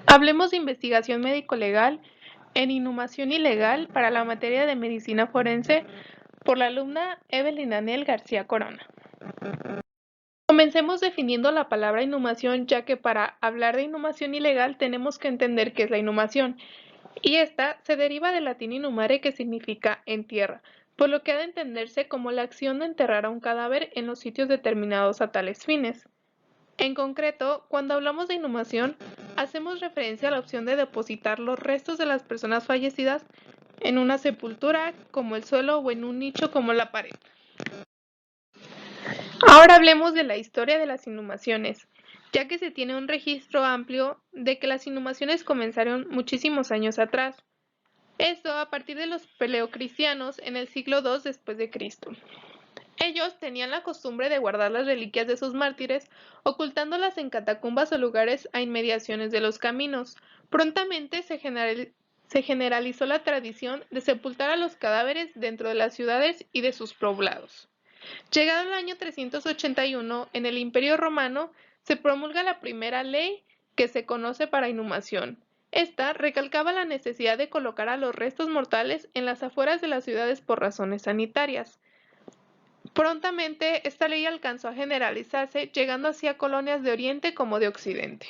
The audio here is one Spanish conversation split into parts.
Hablemos de investigación médico-legal en inhumación ilegal para la materia de medicina forense por la alumna Evelyn Anel García Corona. Comencemos definiendo la palabra inhumación, ya que para hablar de inhumación ilegal tenemos que entender qué es la inhumación, y esta se deriva del latín inhumare, que significa en tierra, por lo que ha de entenderse como la acción de enterrar a un cadáver en los sitios determinados a tales fines. En concreto, cuando hablamos de inhumación, hacemos referencia a la opción de depositar los restos de las personas fallecidas en una sepultura como el suelo o en un nicho como la pared. Ahora hablemos de la historia de las inhumaciones, ya que se tiene un registro amplio de que las inhumaciones comenzaron muchísimos años atrás. Esto a partir de los paleocristianos en el siglo II después de Cristo. Ellos tenían la costumbre de guardar las reliquias de sus mártires, ocultándolas en catacumbas o lugares a inmediaciones de los caminos. Prontamente se generalizó la tradición de sepultar a los cadáveres dentro de las ciudades y de sus poblados. Llegado el año 381, en el Imperio Romano, se promulga la primera ley que se conoce para inhumación. Esta recalcaba la necesidad de colocar a los restos mortales en las afueras de las ciudades por razones sanitarias. Prontamente, esta ley alcanzó a generalizarse, llegando así a colonias de Oriente como de Occidente.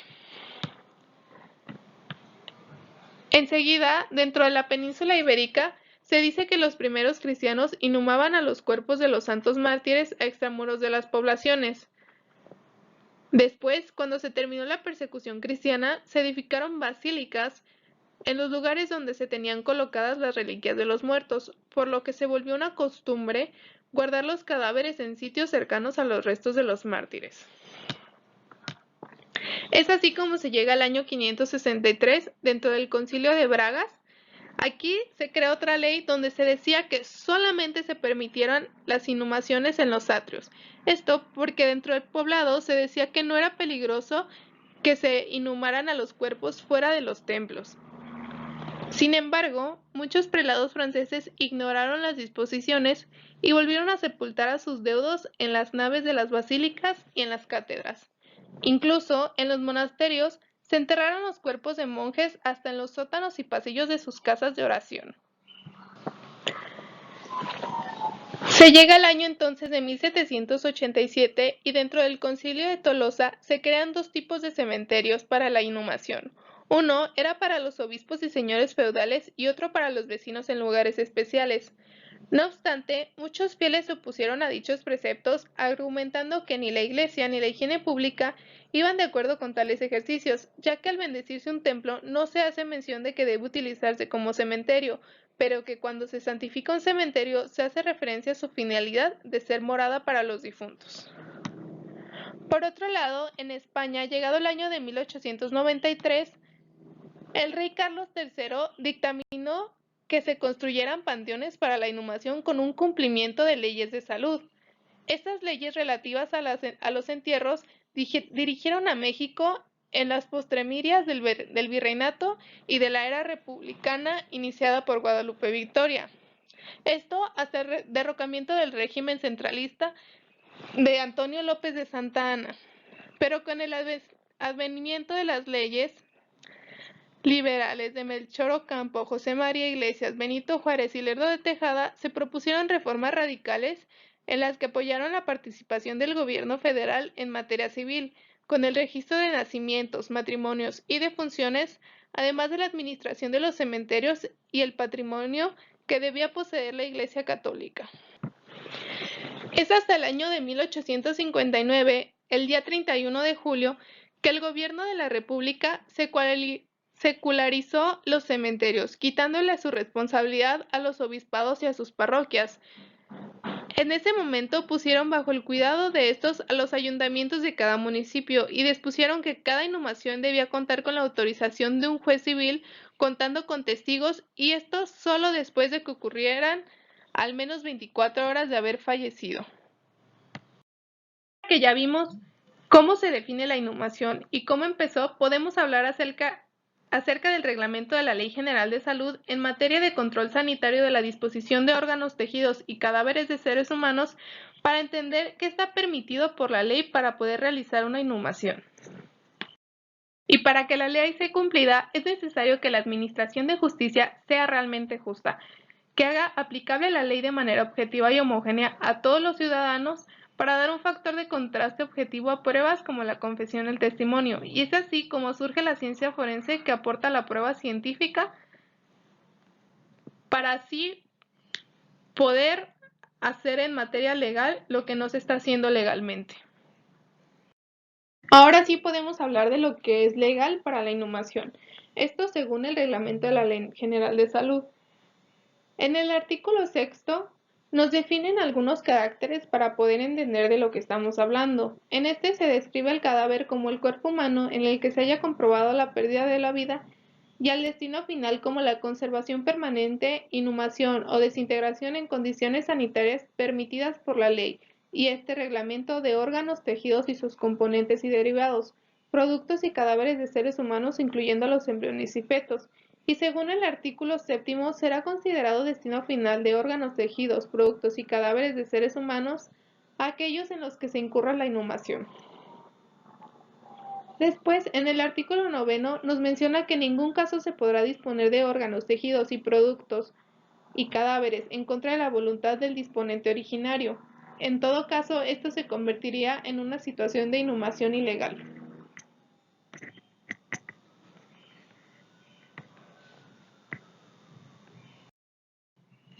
Enseguida, dentro de la península ibérica, se dice que los primeros cristianos inhumaban a los cuerpos de los santos mártires a extramuros de las poblaciones. Después, cuando se terminó la persecución cristiana, se edificaron basílicas en los lugares donde se tenían colocadas las reliquias de los muertos, por lo que se volvió una costumbre guardar los cadáveres en sitios cercanos a los restos de los mártires. Es así como se llega al año 563, dentro del Concilio de Bragas. Aquí se crea otra ley donde se decía que solamente se permitieran las inhumaciones en los atrios. Esto porque dentro del poblado se decía que no era peligroso que se inhumaran a los cuerpos fuera de los templos. Sin embargo, muchos prelados franceses ignoraron las disposiciones y volvieron a sepultar a sus deudos en las naves de las basílicas y en las cátedras. Incluso en los monasterios se enterraron los cuerpos de monjes hasta en los sótanos y pasillos de sus casas de oración. Se llega al año entonces de 1787 y dentro del Concilio de Tolosa se crean dos tipos de cementerios para la inhumación. Uno era para los obispos y señores feudales y otro para los vecinos en lugares especiales. No obstante, muchos fieles se opusieron a dichos preceptos, argumentando que ni la Iglesia ni la higiene pública iban de acuerdo con tales ejercicios, ya que al bendecirse un templo no se hace mención de que debe utilizarse como cementerio, pero que cuando se santifica un cementerio se hace referencia a su finalidad de ser morada para los difuntos. Por otro lado, en España, llegado el año de 1893, el rey Carlos III dictaminó que se construyeran panteones para la inhumación con un cumplimiento de leyes de salud. Estas leyes relativas a los entierros dirigieron a México en las postremirias del virreinato y de la era republicana iniciada por Guadalupe Victoria. Esto hasta el derrocamiento del régimen centralista de Antonio López de Santa Anna. Pero con el advenimiento de las leyes liberales de Melchor Ocampo, José María Iglesias, Benito Juárez y Lerdo de Tejada, se propusieron reformas radicales en las que apoyaron la participación del gobierno federal en materia civil, con el registro de nacimientos, matrimonios y defunciones, además de la administración de los cementerios y el patrimonio que debía poseer la Iglesia Católica. Es hasta el año de 1859, el día 31 de julio, que el gobierno de la República secularizó los cementerios, quitándole su responsabilidad a los obispados y a sus parroquias. En ese momento pusieron bajo el cuidado de estos a los ayuntamientos de cada municipio y dispusieron que cada inhumación debía contar con la autorización de un juez civil, contando con testigos, y esto solo después de que ocurrieran al menos 24 horas de haber fallecido. Que ya vimos cómo se define la inhumación y cómo empezó, podemos hablar acerca del reglamento de la Ley General de Salud en materia de control sanitario de la disposición de órganos, tejidos y cadáveres de seres humanos para entender qué está permitido por la ley para poder realizar una inhumación. Y para que la ley sea cumplida, es necesario que la administración de justicia sea realmente justa, que haga aplicable la ley de manera objetiva y homogénea a todos los ciudadanos para dar un factor de contraste objetivo a pruebas como la confesión y el testimonio. Y es así como surge la ciencia forense que aporta la prueba científica para así poder hacer en materia legal lo que no se está haciendo legalmente. Ahora sí podemos hablar de lo que es legal para la inhumación. Esto según el reglamento de la Ley General de Salud. En el artículo sexto nos definen algunos caracteres para poder entender de lo que estamos hablando. En este se describe el cadáver como el cuerpo humano en el que se haya comprobado la pérdida de la vida y al destino final como la conservación permanente, inhumación o desintegración en condiciones sanitarias permitidas por la ley y este reglamento de órganos, tejidos y sus componentes y derivados, productos y cadáveres de seres humanos incluyendo los embriones y fetos y según el artículo séptimo será considerado destino final de órganos, tejidos, productos y cadáveres de seres humanos aquellos en los que se incurra la inhumación. Después, en el artículo noveno nos menciona que en ningún caso se podrá disponer de órganos, tejidos y productos y cadáveres en contra de la voluntad del disponente originario. En todo caso, esto se convertiría en una situación de inhumación ilegal.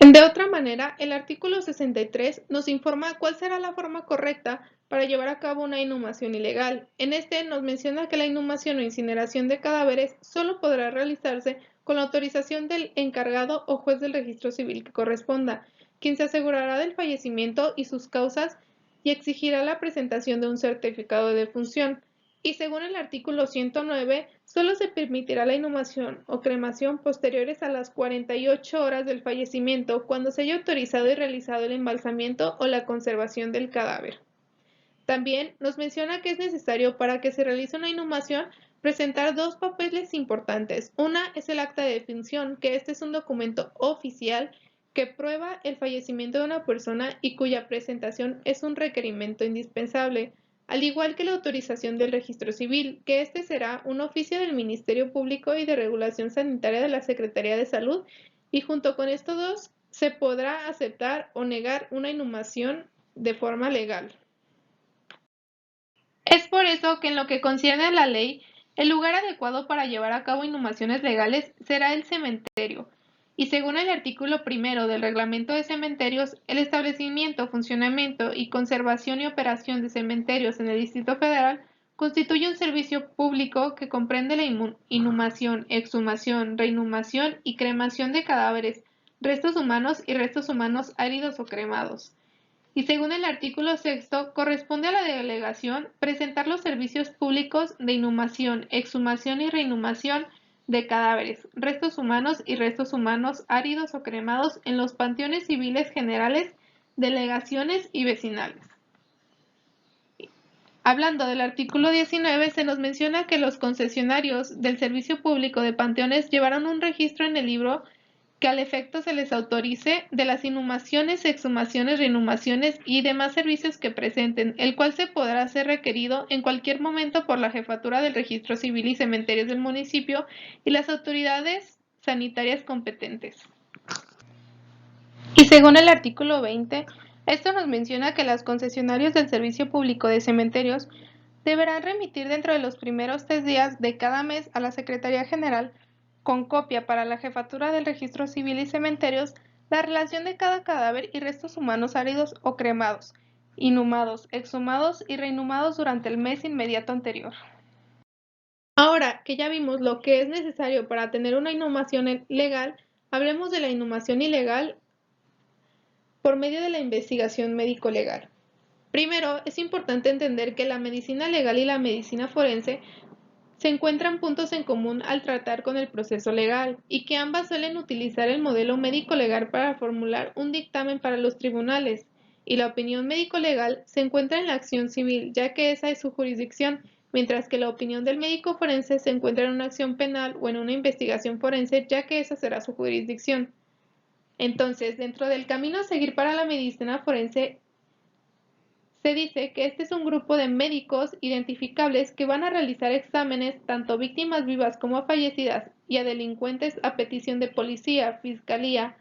De otra manera, el artículo 63 nos informa cuál será la forma correcta para llevar a cabo una inhumación ilegal. En este nos menciona que la inhumación o incineración de cadáveres solo podrá realizarse con la autorización del encargado o juez del registro civil que corresponda, quien se asegurará del fallecimiento y sus causas y exigirá la presentación de un certificado de defunción. Y según el artículo 109, solo se permitirá la inhumación o cremación posteriores a las 48 horas del fallecimiento cuando se haya autorizado y realizado el embalsamiento o la conservación del cadáver. También nos menciona que es necesario para que se realice una inhumación presentar dos papeles importantes. Una es el acta de defunción, que este es un documento oficial que prueba el fallecimiento de una persona y cuya presentación es un requerimiento indispensable, al igual que la autorización del registro civil, que este será un oficio del Ministerio Público y de Regulación Sanitaria de la Secretaría de Salud, y junto con estos dos se podrá aceptar o negar una inhumación de forma legal. Es por eso que en lo que concierne a la ley, el lugar adecuado para llevar a cabo inhumaciones legales será el cementerio, y según el artículo primero del Reglamento de Cementerios, el establecimiento, funcionamiento y conservación y operación de cementerios en el Distrito Federal constituye un servicio público que comprende la inhumación, exhumación, reinhumación y cremación de cadáveres, restos humanos y restos humanos áridos o cremados. Y según el artículo sexto, corresponde a la delegación presentar los servicios públicos de inhumación, exhumación y reinhumación de cadáveres, restos humanos y restos humanos áridos o cremados en los panteones civiles generales, delegaciones y vecinales. Hablando del artículo 19, se nos menciona que los concesionarios del servicio público de panteones llevarán un registro en el libro que al efecto se les autorice de las inhumaciones, exhumaciones, reinhumaciones y demás servicios que presenten, el cual se podrá ser requerido en cualquier momento por la Jefatura del Registro Civil y Cementerios del municipio y las autoridades sanitarias competentes. Y según el artículo 20, esto nos menciona que los concesionarios del Servicio Público de Cementerios deberán remitir dentro de los primeros 3 días de cada mes a la Secretaría General, con copia para la Jefatura del Registro Civil y Cementerios, la relación de cada cadáver y restos humanos áridos o cremados, inhumados, exhumados y reinhumados durante el mes inmediato anterior. Ahora que ya vimos lo que es necesario para tener una inhumación legal, hablemos de la inhumación ilegal por medio de la investigación médico-legal. Primero, es importante entender que la medicina legal y la medicina forense se encuentran puntos en común al tratar con el proceso legal y que ambas suelen utilizar el modelo médico-legal para formular un dictamen para los tribunales, y la opinión médico-legal se encuentra en la acción civil, ya que esa es su jurisdicción, mientras que la opinión del médico forense se encuentra en una acción penal o en una investigación forense, ya que esa será su jurisdicción. Entonces, dentro del camino a seguir para la medicina forense Se dice que este es un grupo de médicos identificables que van a realizar exámenes tanto a víctimas vivas como a fallecidas y a delincuentes a petición de policía, fiscalía,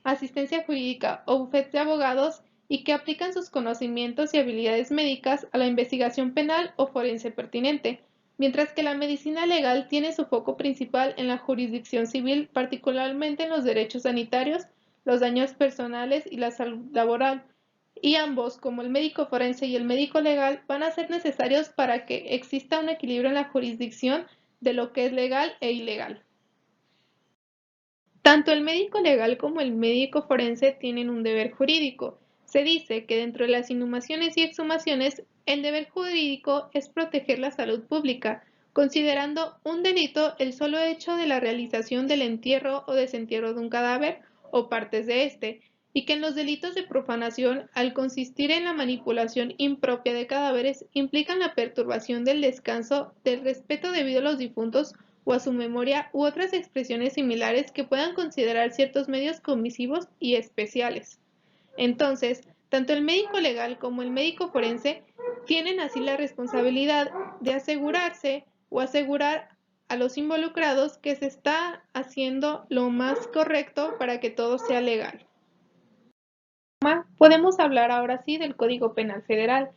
asistencia jurídica o bufetes de abogados y que aplican sus conocimientos y habilidades médicas a la investigación penal o forense pertinente, mientras que la medicina legal tiene su foco principal en la jurisdicción civil, particularmente en los derechos sanitarios, los daños personales y la salud laboral, y ambos, como el médico forense y el médico legal, van a ser necesarios para que exista un equilibrio en la jurisdicción de lo que es legal e ilegal. Tanto el médico legal como el médico forense tienen un deber jurídico. Se dice que dentro de las inhumaciones y exhumaciones, el deber jurídico es proteger la salud pública, considerando un delito el solo hecho de la realización del entierro o desentierro de un cadáver o partes de éste, y que en los delitos de profanación, al consistir en la manipulación impropia de cadáveres, implican la perturbación del descanso, del respeto debido a los difuntos o a su memoria u otras expresiones similares que puedan considerar ciertos medios comisivos y especiales. Entonces, tanto el médico legal como el médico forense tienen así la responsabilidad de asegurarse o asegurar a los involucrados que se está haciendo lo más correcto para que todo sea legal. Podemos hablar ahora sí del Código Penal Federal,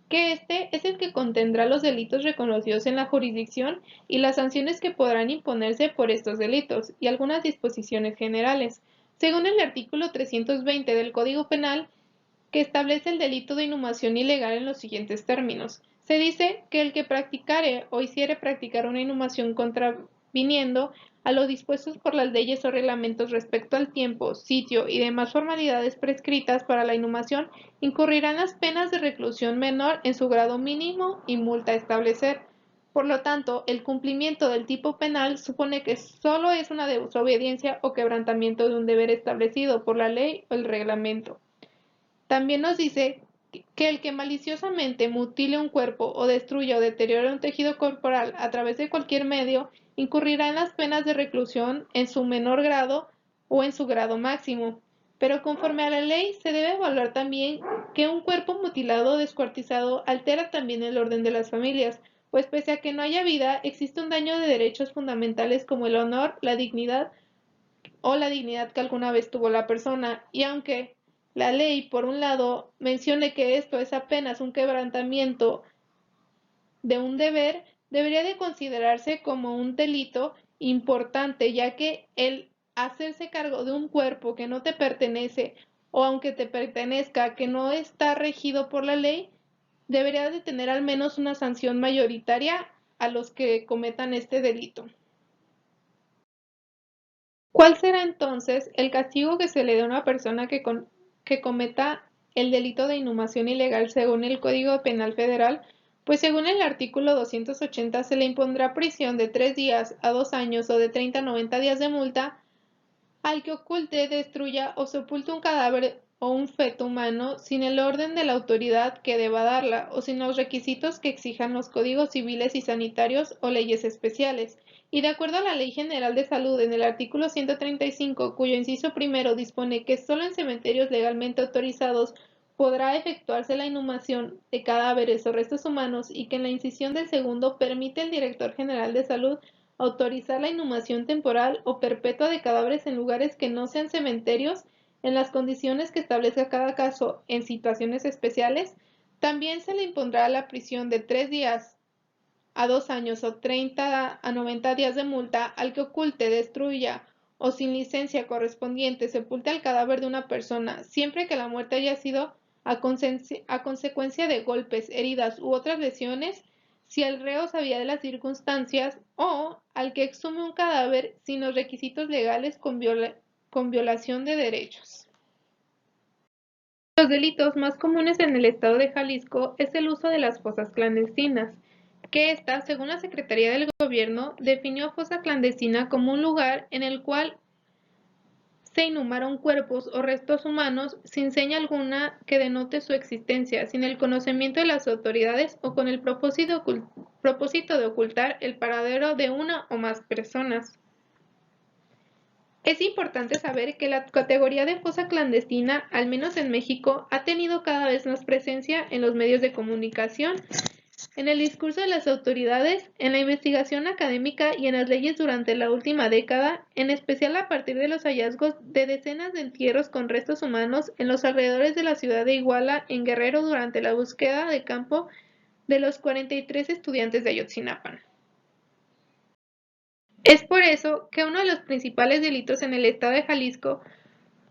que este es el que contendrá los delitos reconocidos en la jurisdicción y las sanciones que podrán imponerse por estos delitos, y algunas disposiciones generales. Según el artículo 320 del Código Penal, que establece el delito de inhumación ilegal en los siguientes términos. Se dice que el que practicare o hiciere practicar una inhumación contraviniendo a lo dispuestos por las leyes o reglamentos respecto al tiempo, sitio y demás formalidades prescritas para la inhumación, incurrirán las penas de reclusión menor en su grado mínimo y multa a establecer. Por lo tanto, el cumplimiento del tipo penal supone que solo es una desobediencia o quebrantamiento de un deber establecido por la ley o el reglamento. También nos dice que el que maliciosamente mutile un cuerpo o destruya o deteriore un tejido corporal a través de cualquier medio incurrirá en las penas de reclusión en su menor grado o en su grado máximo. Pero conforme a la ley se debe evaluar también que un cuerpo mutilado o descuartizado altera también el orden de las familias, pues pese a que no haya vida, existe un daño de derechos fundamentales como el honor, la dignidad o la dignidad que alguna vez tuvo la persona, y aunque la ley, por un lado, mencione que esto es apenas un quebrantamiento de un deber, debería de considerarse como un delito importante, ya que el hacerse cargo de un cuerpo que no te pertenece o aunque te pertenezca, que no está regido por la ley, debería de tener al menos una sanción mayoritaria a los que cometan este delito. ¿Cuál será entonces el castigo que se le dé a una persona que cometa el delito de inhumación ilegal según el Código Penal Federal? Pues según el artículo 280 se le impondrá prisión de 3 días a 2 años o de 30 a 90 días de multa al que oculte, destruya o sepulte un cadáver o un feto humano sin el orden de la autoridad que deba darla o sin los requisitos que exijan los códigos civiles y sanitarios o leyes especiales. Y de acuerdo a la Ley General de Salud en el artículo 135, cuyo inciso primero dispone que solo en cementerios legalmente autorizados podrá efectuarse la inhumación de cadáveres o restos humanos y que en la incisión del segundo permite el director general de salud autorizar la inhumación temporal o perpetua de cadáveres en lugares que no sean cementerios en las condiciones que establezca cada caso en situaciones especiales. También se le impondrá la prisión de 3 días a 2 años o 30 a 90 días de multa al que oculte, destruya o sin licencia correspondiente sepulte el cadáver de una persona, siempre que la muerte haya sido a consecuencia de golpes, heridas u otras lesiones, si el reo sabía de las circunstancias, o al que exhume un cadáver sin los requisitos legales con violación de derechos. Los delitos más comunes en el estado de Jalisco es el uso de las fosas clandestinas, que ésta, según la Secretaría del Gobierno, definió fosa clandestina como un lugar en el cual se inhumaron cuerpos o restos humanos sin seña alguna que denote su existencia, sin el conocimiento de las autoridades o con el propósito de ocultar el paradero de una o más personas. Es importante saber que la categoría de fosa clandestina, al menos en México, ha tenido cada vez más presencia en los medios de comunicación, en el discurso de las autoridades, en la investigación académica y en las leyes durante la última década, en especial a partir de los hallazgos de decenas de entierros con restos humanos en los alrededores de la ciudad de Iguala, en Guerrero, durante la búsqueda de campo de los 43 estudiantes de Ayotzinapa. Es por eso que uno de los principales delitos en el estado de Jalisco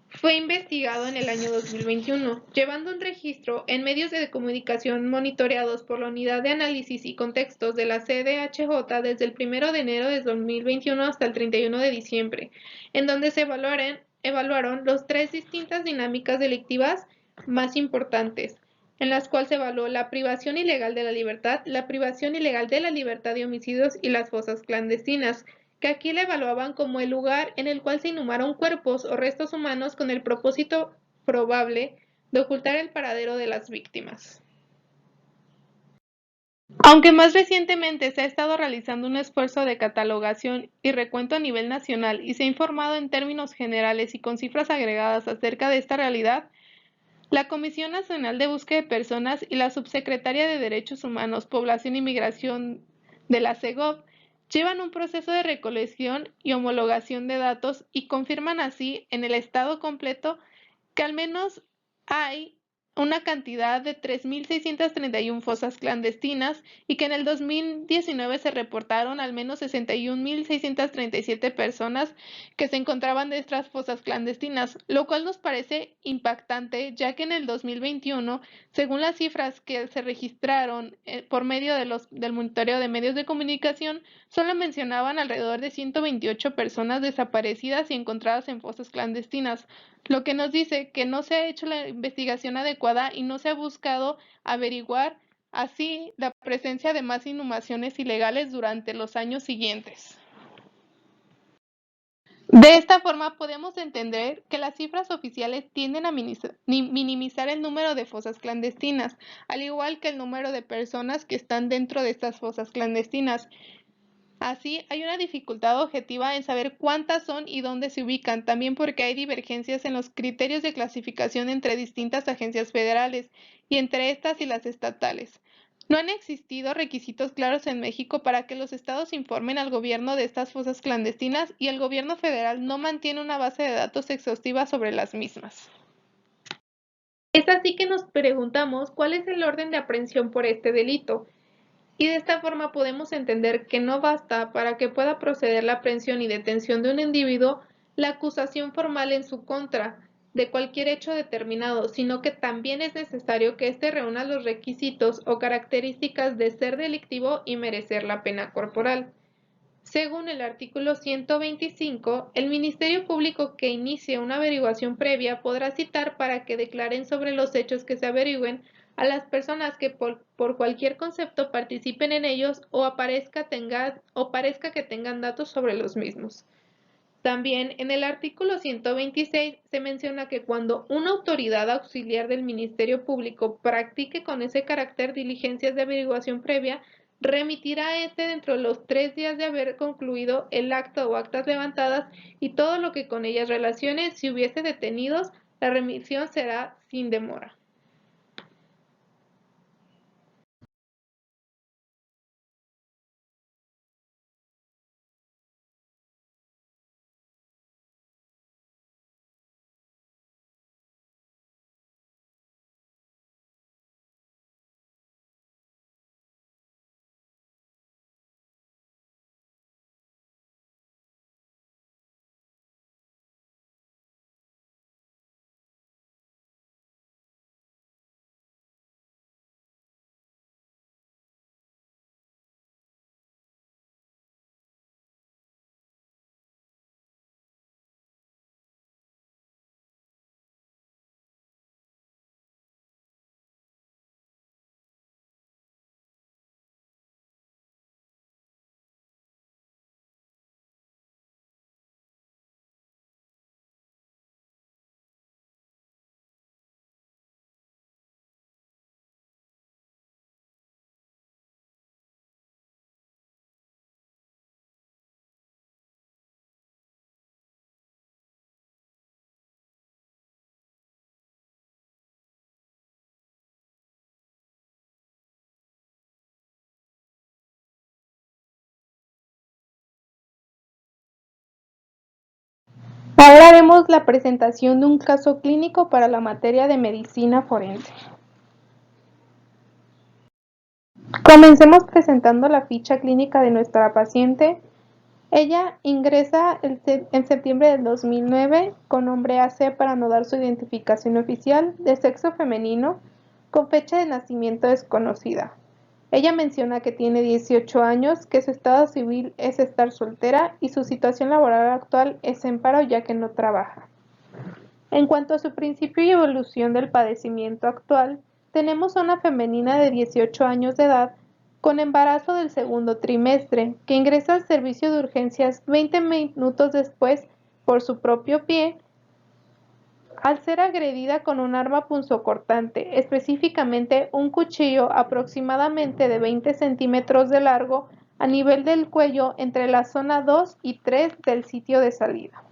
fue investigado en el año 2021, llevando un registro en medios de comunicación monitoreados por la Unidad de Análisis y Contextos de la CDHJ desde el 1 de enero de 2021 hasta el 31 de diciembre, en donde se evaluaron las tres distintas dinámicas delictivas más importantes, en las cuales se evaluó la privación ilegal de la libertad, la privación ilegal de la libertad de homicidios y las fosas clandestinas, que aquí la evaluaban como el lugar en el cual se inhumaron cuerpos o restos humanos con el propósito probable de ocultar el paradero de las víctimas. Aunque más recientemente se ha estado realizando un esfuerzo de catalogación y recuento a nivel nacional y se ha informado en términos generales y con cifras agregadas acerca de esta realidad, la Comisión Nacional de Búsqueda de Personas y la Subsecretaría de Derechos Humanos, Población y Migración de la CEGOV llevan un proceso de recolección y homologación de datos y confirman así en el estado completo que al menos hay una cantidad de 3.631 fosas clandestinas y que en el 2019 se reportaron al menos 61.637 personas que se encontraban de estas fosas clandestinas, lo cual nos parece impactante, ya que en el 2021, según las cifras que se registraron por medio del monitoreo de medios de comunicación, solo mencionaban alrededor de 128 personas desaparecidas y encontradas en fosas clandestinas, lo que nos dice que no se ha hecho la investigación adecuada y no se ha buscado averiguar así la presencia de más inhumaciones ilegales durante los años siguientes. De esta forma podemos entender que las cifras oficiales tienden a minimizar el número de fosas clandestinas, al igual que el número de personas que están dentro de estas fosas clandestinas. Así, hay una dificultad objetiva en saber cuántas son y dónde se ubican, también porque hay divergencias en los criterios de clasificación entre distintas agencias federales y entre estas y las estatales. No han existido requisitos claros en México para que los estados informen al gobierno de estas fosas clandestinas y el gobierno federal no mantiene una base de datos exhaustiva sobre las mismas. Es así que nos preguntamos cuál es el orden de aprehensión por este delito. Y de esta forma podemos entender que no basta para que pueda proceder la aprehensión y detención de un individuo la acusación formal en su contra de cualquier hecho determinado, sino que también es necesario que éste reúna los requisitos o características de ser delictivo y merecer la pena corporal. Según el artículo 125, el Ministerio Público que inicie una averiguación previa podrá citar para que declaren sobre los hechos que se averigüen a las personas que por cualquier concepto participen en ellos o parezca que tengan datos sobre los mismos. También en el artículo 126 se menciona que cuando una autoridad auxiliar del Ministerio Público practique con ese carácter diligencias de averiguación previa, remitirá a este dentro de los 3 días de haber concluido el acta o actas levantadas y todo lo que con ellas relacione. Si hubiese detenidos, la remisión será sin demora. Ahora vemos la presentación de un caso clínico para la materia de medicina forense. Comencemos presentando la ficha clínica de nuestra paciente. Ella ingresa en septiembre del 2009 con nombre AC para no dar su identificación oficial, de sexo femenino, con fecha de nacimiento desconocida. Ella menciona que tiene 18 años, que su estado civil es estar soltera y su situación laboral actual es en paro ya que no trabaja. En cuanto a su principio y evolución del padecimiento actual, tenemos a una femenina de 18 años de edad con embarazo del segundo trimestre, que ingresa al servicio de urgencias 20 minutos después por su propio pie, al ser agredida con un arma punzocortante, específicamente un cuchillo aproximadamente de 20 centímetros de largo a nivel del cuello entre la zona 2 y 3 del sitio de salida.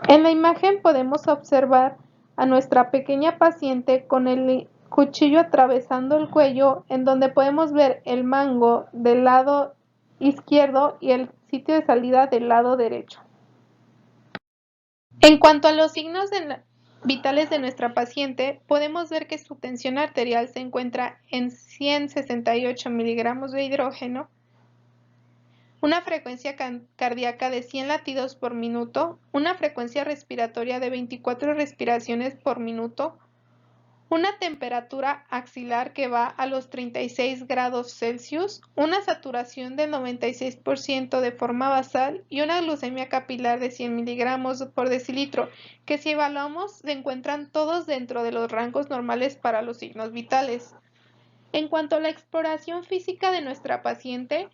En la imagen podemos observar a nuestra pequeña paciente con el cuchillo atravesando el cuello, en donde podemos ver el mango del lado izquierdo y el sitio de salida del lado derecho. En cuanto a los signos vitales de nuestra paciente, podemos ver que su tensión arterial se encuentra en 168 miligramos de hidrógeno, una frecuencia cardíaca de 100 latidos por minuto, una frecuencia respiratoria de 24 respiraciones por minuto, una temperatura axilar que va a los 36 grados Celsius, una saturación del 96% de forma basal y una glucemia capilar de 100 miligramos por decilitro, que si evaluamos se encuentran todos dentro de los rangos normales para los signos vitales. En cuanto a la exploración física de nuestra paciente,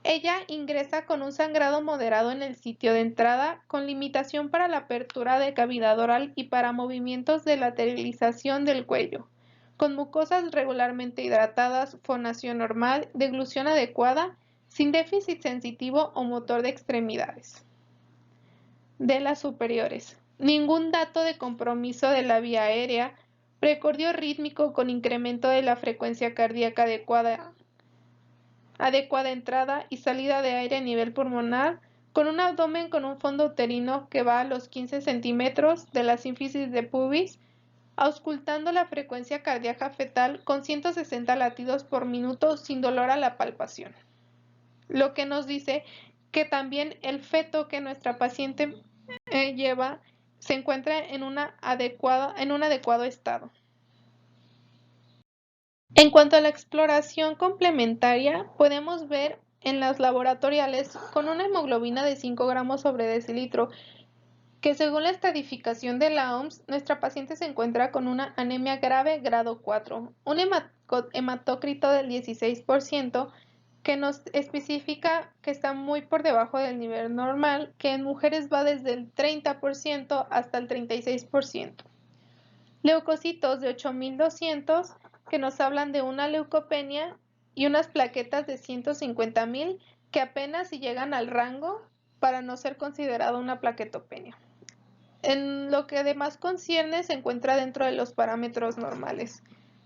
ella ingresa con un sangrado moderado en el sitio de entrada, con limitación para la apertura de cavidad oral y para movimientos de lateralización del cuello, con mucosas regularmente hidratadas, fonación normal, deglución adecuada, sin déficit sensitivo o motor de extremidades. De las superiores, ningún dato de compromiso de la vía aérea, precordio rítmico con incremento de la frecuencia cardíaca adecuada entrada y salida de aire a nivel pulmonar, con un abdomen con un fondo uterino que va a los 15 centímetros de la sínfisis de pubis, auscultando la frecuencia cardíaca fetal con 160 latidos por minuto sin dolor a la palpación. Lo que nos dice que también el feto que nuestra paciente lleva se encuentra en un adecuado estado. En cuanto a la exploración complementaria, podemos ver en las laboratoriales con una hemoglobina de 5 gramos sobre decilitro, que según la estratificación de la OMS, nuestra paciente se encuentra con una anemia grave grado 4, un hematócrito del 16%, que nos especifica que está muy por debajo del nivel normal, que en mujeres va desde el 30% hasta el 36%. Leucocitos de 8200 que nos hablan de una leucopenia y unas plaquetas de 150,000 que apenas si llegan al rango para no ser considerado una plaquetopenia. En lo que además concierne se encuentra dentro de los parámetros normales.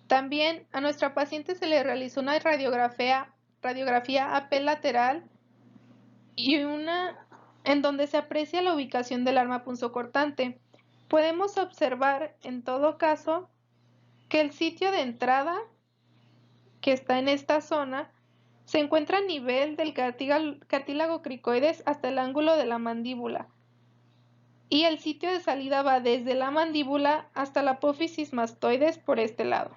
También a nuestra paciente se le realizó una radiografía AP lateral y una en donde se aprecia la ubicación del arma punzocortante. Podemos observar, en todo caso, que el sitio de entrada, que está en esta zona, se encuentra a nivel del cartílago cricoides hasta el ángulo de la mandíbula, y el sitio de salida va desde la mandíbula hasta la apófisis mastoides por este lado.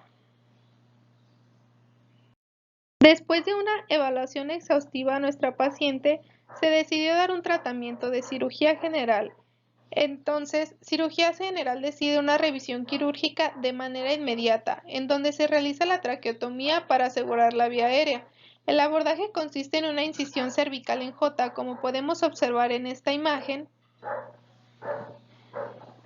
Después de una evaluación exhaustiva a nuestra paciente, se decidió dar un tratamiento de cirugía general. Entonces, Cirugía General decide una revisión quirúrgica de manera inmediata, en donde se realiza la traqueotomía para asegurar la vía aérea. El abordaje consiste en una incisión cervical en J, como podemos observar en esta imagen,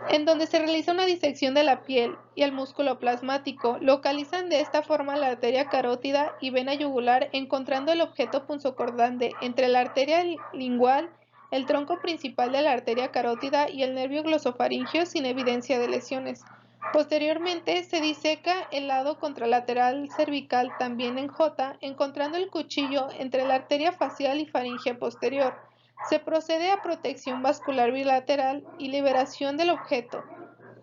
en donde se realiza una disección de la piel y el músculo plasmático. Localizan de esta forma la arteria carótida y vena yugular, encontrando el objeto punzocordante entre la arteria lingual, el tronco principal de la arteria carótida y el nervio glosofaringeo sin evidencia de lesiones. Posteriormente, se diseca el lado contralateral cervical también en J, encontrando el cuchillo entre la arteria facial y faringea posterior. Se procede a protección vascular bilateral y liberación del objeto.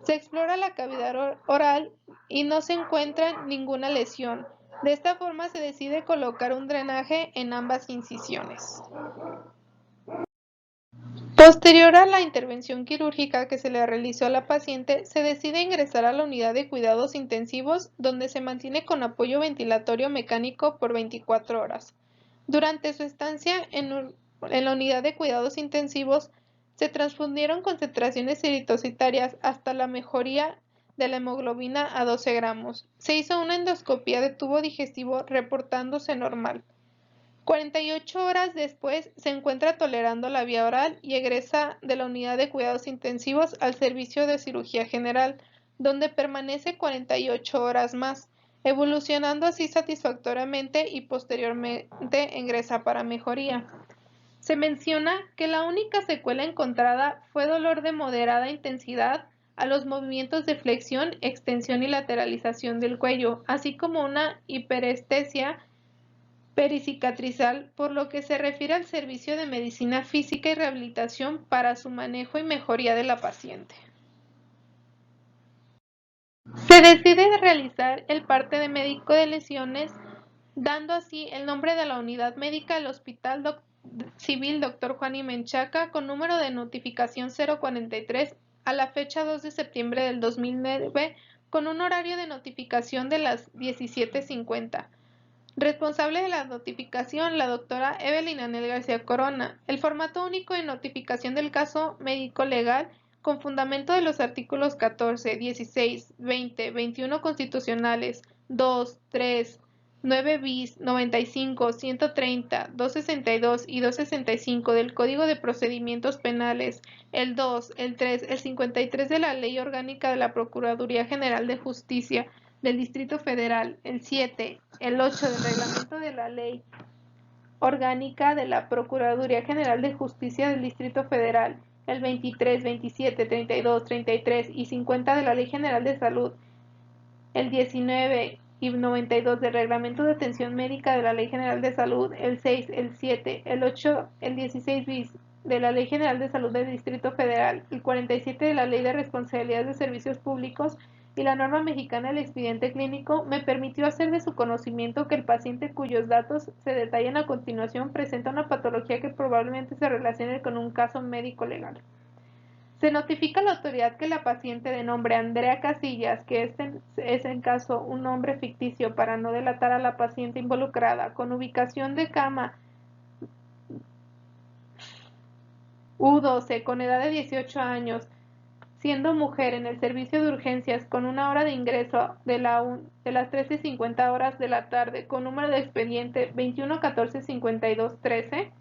Se explora la cavidad oral y no se encuentra ninguna lesión. De esta forma se decide colocar un drenaje en ambas incisiones. Posterior a la intervención quirúrgica que se le realizó a la paciente, se decide ingresar a la unidad de cuidados intensivos, donde se mantiene con apoyo ventilatorio mecánico por 24 horas. Durante su estancia en la unidad de cuidados intensivos, se transfundieron concentraciones eritrocitarias hasta la mejoría de la hemoglobina a 12 gramos. Se hizo una endoscopia de tubo digestivo reportándose normal. 48 horas después se encuentra tolerando la vía oral y egresa de la unidad de cuidados intensivos al servicio de cirugía general, donde permanece 48 horas más, evolucionando así satisfactoriamente y posteriormente ingresa para mejoría. Se menciona que la única secuela encontrada fue dolor de moderada intensidad a los movimientos de flexión, extensión y lateralización del cuello, así como una hiperestesia pericicatrizal, por lo que se refiere al servicio de medicina física y rehabilitación para su manejo y mejoría de la paciente. Se decide realizar el parte de médico de lesiones, dando así el nombre de la unidad médica al Hospital Civil Dr. Juan I. Menchaca, con número de notificación 043, a la fecha 2 de septiembre del 2009, con un horario de notificación de las 17:50. Responsable de la notificación, la doctora Evelyn Anel García Corona. El formato único de notificación del caso médico-legal, con fundamento de los artículos 14, 16, 20, 21 constitucionales, 2, 3, 9 bis, 95, 130, 262 y 265 del Código de Procedimientos Penales, el 2, el 3, el 53 de la Ley Orgánica de la Procuraduría General de Justicia del Distrito Federal, el 7, el 8 del Reglamento de la Ley Orgánica de la Procuraduría General de Justicia del Distrito Federal, el 23, 27, 32, 33 y 50 de la Ley General de Salud, el 19 y 92 del Reglamento de Atención Médica de la Ley General de Salud, el 6, el 7, el 8, el 16 bis de la Ley General de Salud del Distrito Federal, el 47 de la Ley de Responsabilidad de Servicios Públicos y la norma mexicana del expediente clínico, me permitió hacer de su conocimiento que el paciente cuyos datos se detallan a continuación presenta una patología que probablemente se relacione con un caso médico legal. Se notifica a la autoridad que la paciente de nombre Andrea Casillas, que es en caso un nombre ficticio para no delatar a la paciente involucrada, con ubicación de cama U12, con edad de 18 años, siendo mujer en el servicio de urgencias con una hora de ingreso de las 13:50 horas de la tarde, con número de expediente 21 14 52 13,